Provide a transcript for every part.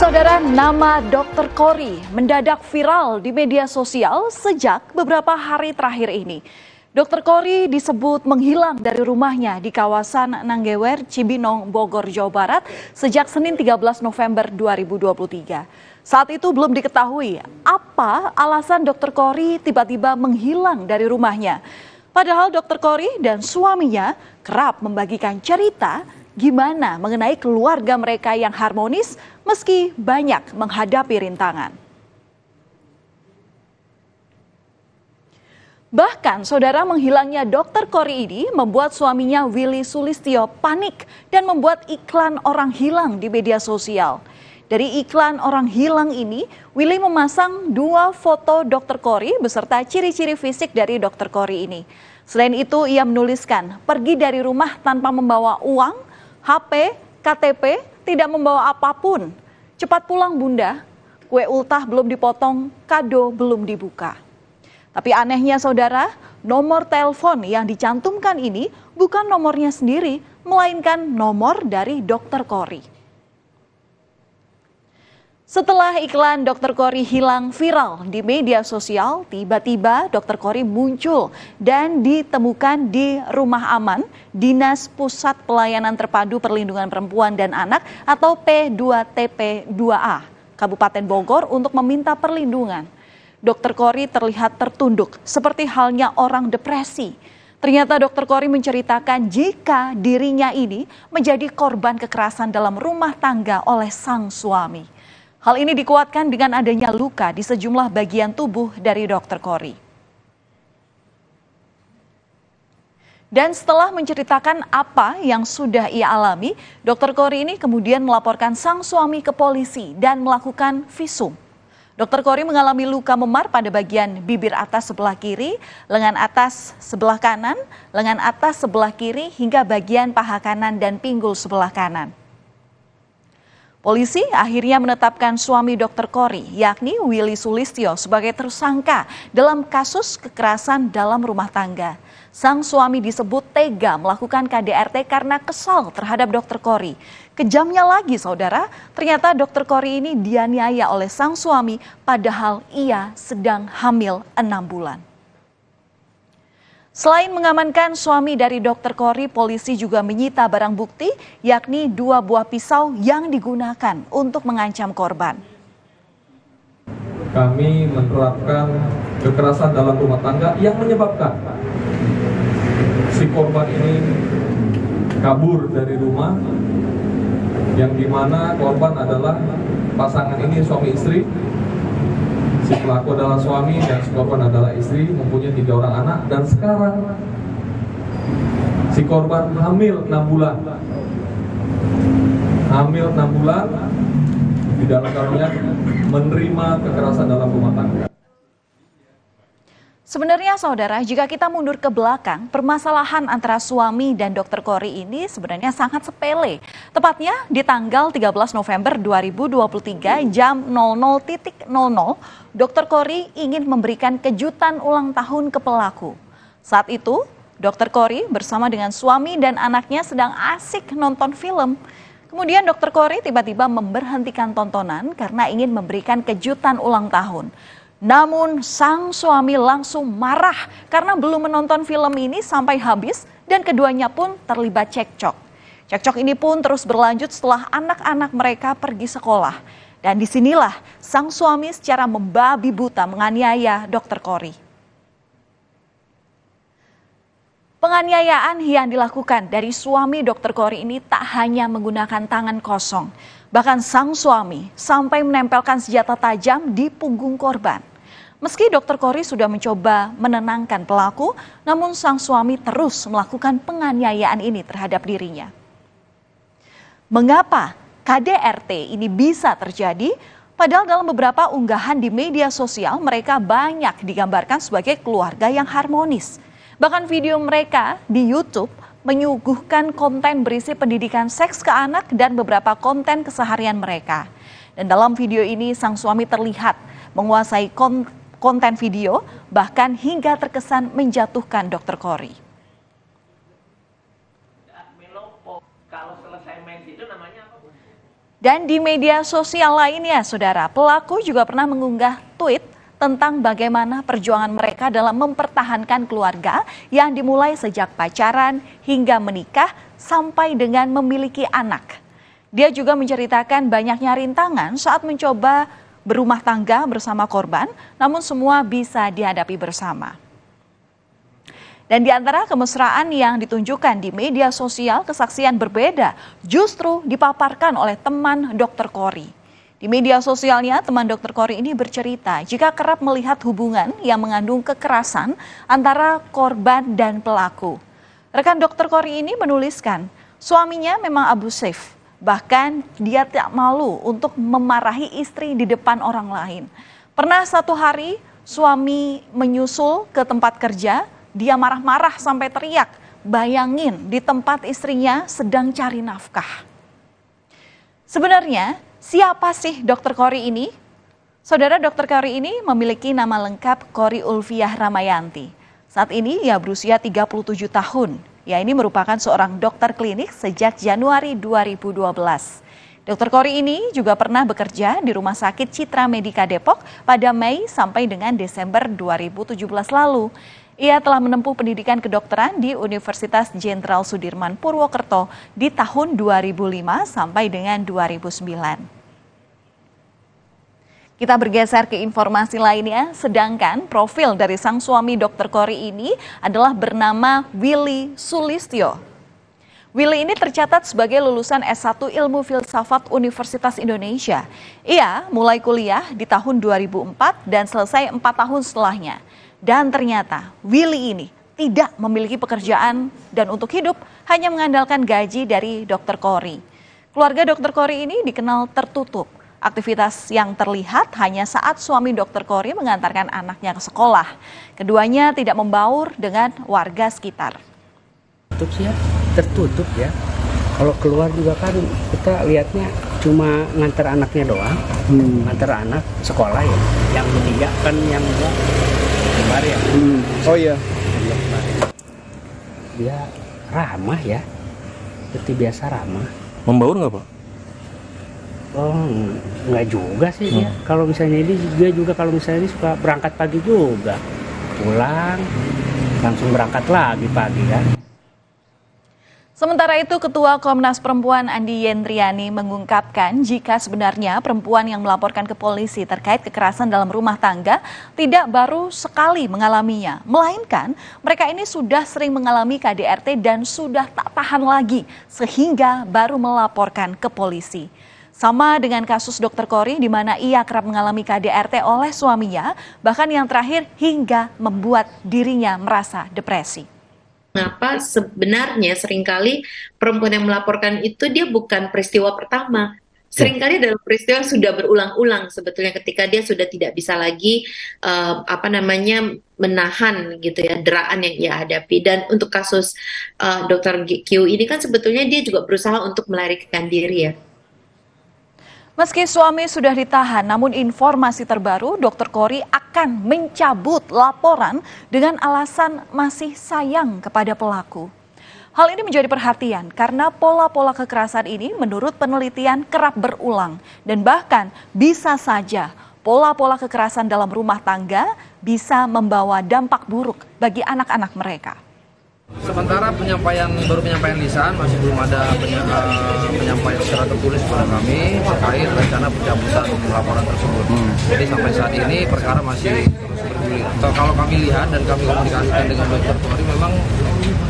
Saudara, nama Dr. Kory mendadak viral di media sosial sejak beberapa hari terakhir ini. Dr. Kory disebut menghilang dari rumahnya di kawasan Nanggewer, Cibinong, Bogor, Jawa Barat sejak Senin 13 November 2023. Saat itu belum diketahui apa alasan Dr. Kory tiba-tiba menghilang dari rumahnya. Padahal Dr. Kory dan suaminya kerap membagikan cerita gimana mengenai keluarga mereka yang harmonis meski banyak menghadapi rintangan. Bahkan saudara, menghilangnya Dr. Kory ini membuat suaminya Willy Sulistyo panik dan membuat iklan orang hilang di media sosial. Dari iklan orang hilang ini, Willy memasang 2 foto Dr. Kory beserta ciri-ciri fisik dari Dr. Kory ini. Selain itu, ia menuliskan pergi dari rumah tanpa membawa uang, HP, KTP, tidak membawa apapun. Cepat pulang bunda, kue ultah belum dipotong, kado belum dibuka. Tapi anehnya saudara, nomor telepon yang dicantumkan ini bukan nomornya sendiri, melainkan nomor dari Dr. Kory. Setelah iklan Dr. Kory hilang viral di media sosial, tiba-tiba Dr. Kory muncul dan ditemukan di Rumah Aman Dinas Pusat Pelayanan Terpadu Perlindungan Perempuan dan Anak atau P2TP2A, Kabupaten Bogor untuk meminta perlindungan. Dr. Kory terlihat tertunduk seperti halnya orang depresi. Ternyata Dr. Kory menceritakan jika dirinya ini menjadi korban kekerasan dalam rumah tangga oleh sang suami. Hal ini dikuatkan dengan adanya luka di sejumlah bagian tubuh dari Dr. Kory. Dan setelah menceritakan apa yang sudah ia alami, Dr. Kory ini kemudian melaporkan sang suami ke polisi dan melakukan visum. Dr. Kory mengalami luka memar pada bagian bibir atas sebelah kiri, lengan atas sebelah kanan, lengan atas sebelah kiri, hingga bagian paha kanan dan pinggul sebelah kanan. Polisi akhirnya menetapkan suami Dr. Kory, yakni Willy Sulistyo, sebagai tersangka dalam kasus kekerasan dalam rumah tangga. Sang suami disebut tega melakukan KDRT karena kesal terhadap Dr. Kory. Kejamnya lagi saudara, ternyata Dr. Kory ini dianiaya oleh sang suami padahal ia sedang hamil 6 bulan. Selain mengamankan suami dari Dr. Kory, polisi juga menyita barang bukti, yakni 2 buah pisau yang digunakan untuk mengancam korban. Kami menerapkan kekerasan dalam rumah tangga yang menyebabkan si korban ini kabur dari rumah, yang dimana korban adalah pasangan ini suami istri. Si pelaku adalah suami dan si korban adalah istri, mempunyai 3 orang anak, dan sekarang si korban hamil 6 bulan. Hamil 6 bulan, di dalam kandungan menerima kekerasan dalam rumah tangga. Sebenarnya saudara, jika kita mundur ke belakang, permasalahan antara suami dan Dr. Kory ini sebenarnya sangat sepele. Tepatnya di tanggal 13 November 2023 jam 00.00, Dr. Kory ingin memberikan kejutan ulang tahun ke pelaku. Saat itu, Dr. Kory bersama dengan suami dan anaknya sedang asik nonton film. Kemudian Dr. Kory tiba-tiba memberhentikan tontonan karena ingin memberikan kejutan ulang tahun. Namun sang suami langsung marah karena belum menonton film ini sampai habis dan keduanya pun terlibat cekcok. Cekcok ini pun terus berlanjut setelah anak-anak mereka pergi sekolah. Dan disinilah sang suami secara membabi buta menganiaya Dr. Kory. Penganiayaan yang dilakukan dari suami Dr. Kory ini tak hanya menggunakan tangan kosong. Bahkan sang suami sampai menempelkan senjata tajam di punggung korban. Meski Dr. Kory sudah mencoba menenangkan pelaku, namun sang suami terus melakukan penganiayaan ini terhadap dirinya. Mengapa KDRT ini bisa terjadi? Padahal dalam beberapa unggahan di media sosial mereka banyak digambarkan sebagai keluarga yang harmonis. Bahkan video mereka di YouTube menyuguhkan konten berisi pendidikan seks ke anak dan beberapa konten keseharian mereka. Dan dalam video ini sang suami terlihat menguasai konten video, bahkan hingga terkesan menjatuhkan Dr. Kory. Kalau selesai main itu namanya apa, Bu? Dan di media sosial lainnya, saudara, pelaku juga pernah mengunggah tweet tentang bagaimana perjuangan mereka dalam mempertahankan keluarga yang dimulai sejak pacaran hingga menikah sampai dengan memiliki anak. Dia juga menceritakan banyaknya rintangan saat mencoba berumah tangga bersama korban, namun semua bisa dihadapi bersama. Dan di antara kemesraan yang ditunjukkan di media sosial, kesaksian berbeda justru dipaparkan oleh teman Dr. Kory. Di media sosialnya, teman Dr. Kory ini bercerita jika kerap melihat hubungan yang mengandung kekerasan antara korban dan pelaku. Rekan Dr. Kory ini menuliskan, suaminya memang abusif, bahkan dia tak malu untuk memarahi istri di depan orang lain. Pernah satu hari suami menyusul ke tempat kerja, dia marah-marah sampai teriak, bayangin di tempat istrinya sedang cari nafkah. Sebenarnya siapa sih Dr. Kory ini? Saudara, Dr. Kory ini memiliki nama lengkap Kory Ulfiah Ramayanti. Saat ini ia berusia 37 tahun. Ia ini merupakan seorang dokter klinik sejak Januari 2012. Dr. Kory ini juga pernah bekerja di Rumah Sakit Citra Medika Depok pada Mei sampai dengan Desember 2017 lalu. Ia telah menempuh pendidikan kedokteran di Universitas Jenderal Sudirman Purwokerto di tahun 2005 sampai dengan 2009. Kita bergeser ke informasi lainnya, sedangkan profil dari sang suami Dr. Kory ini adalah bernama Willy Sulistyo. Willy ini tercatat sebagai lulusan S1 Ilmu Filsafat Universitas Indonesia. Ia mulai kuliah di tahun 2004 dan selesai 4 tahun setelahnya. Dan ternyata Willy ini tidak memiliki pekerjaan dan untuk hidup hanya mengandalkan gaji dari Dr. Kory. Keluarga Dr. Kory ini dikenal tertutup. Aktivitas yang terlihat hanya saat suami Dr. Kory mengantarkan anaknya ke sekolah. Keduanya tidak membaur dengan warga sekitar. Tertutup ya. Kalau keluar juga kan kita lihatnya cuma ngantar anaknya doang. Ngantar anak sekolah ya. Yang ketiga kan yang kembar ya. Oh iya. Dia ramah ya. Seperti biasa ramah. Membaur nggak Pak? Oh, nggak juga sih dia. Kalau misalnya dia juga kalau misalnya ini suka berangkat pagi juga. Pulang, langsung berangkat lagi pagi kan. Sementara itu, Ketua Komnas Perempuan Andi Yendriani mengungkapkan jika sebenarnya perempuan yang melaporkan ke polisi terkait kekerasan dalam rumah tangga tidak baru sekali mengalaminya, melainkan mereka ini sudah sering mengalami KDRT dan sudah tak tahan lagi sehingga baru melaporkan ke polisi. Sama dengan kasus Dr. Kory di mana ia kerap mengalami KDRT oleh suaminya, bahkan yang terakhir hingga membuat dirinya merasa depresi. Mengapa sebenarnya seringkali perempuan yang melaporkan itu dia bukan peristiwa pertama. Seringkali dalam peristiwa yang sudah berulang-ulang sebetulnya ketika dia sudah tidak bisa lagi menahan gitu ya deraan yang ia hadapi. Dan untuk kasus Dr. Q ini kan sebetulnya dia juga berusaha untuk melarikan diri ya. Meski suami sudah ditahan, namun informasi terbaru Dr. Kory akan mencabut laporan dengan alasan masih sayang kepada pelaku. Hal ini menjadi perhatian karena pola-pola kekerasan ini menurut penelitian kerap berulang dan bahkan bisa saja pola-pola kekerasan dalam rumah tangga bisa membawa dampak buruk bagi anak-anak mereka. Sementara penyampaian lisan masih belum ada penyampaian secara tertulis kepada kami terkait rencana pencabutan laporan tersebut. Jadi sampai saat ini perkara masih terus bergulir. Kalau kami lihat dan kami komunikasikan dengan Dr. Kory, memang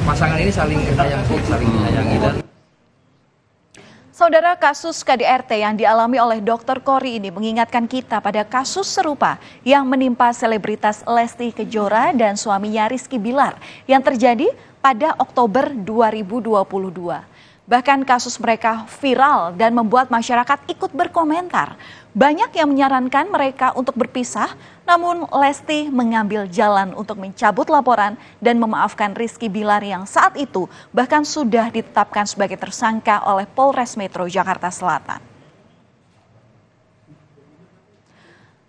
pasangan ini saling menyayangi dan Saudara, kasus KDRT yang dialami oleh Dr. Kory ini mengingatkan kita pada kasus serupa yang menimpa selebritas Lesti Kejora dan suaminya Rizky Bilar yang terjadi pada Oktober 2022. Bahkan kasus mereka viral dan membuat masyarakat ikut berkomentar. Banyak yang menyarankan mereka untuk berpisah, namun Lesti mengambil jalan untuk mencabut laporan dan memaafkan Rizky Bilar yang saat itu bahkan sudah ditetapkan sebagai tersangka oleh Polres Metro Jakarta Selatan.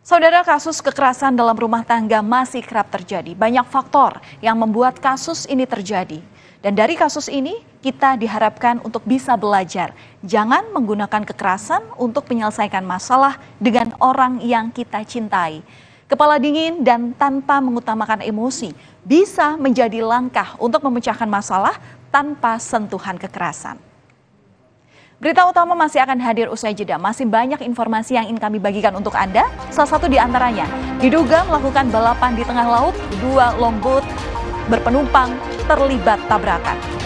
Saudara, kasus kekerasan dalam rumah tangga masih kerap terjadi. Banyak faktor yang membuat kasus ini terjadi. Dan dari kasus ini, kita diharapkan untuk bisa belajar. Jangan menggunakan kekerasan untuk menyelesaikan masalah dengan orang yang kita cintai. Kepala dingin dan tanpa mengutamakan emosi bisa menjadi langkah untuk memecahkan masalah tanpa sentuhan kekerasan. Berita utama masih akan hadir usai jeda. Masih banyak informasi yang ingin kami bagikan untuk Anda. Salah satu di antaranya, diduga melakukan balapan di tengah laut, 2 longboat berpenumpang terlibat tabrakan.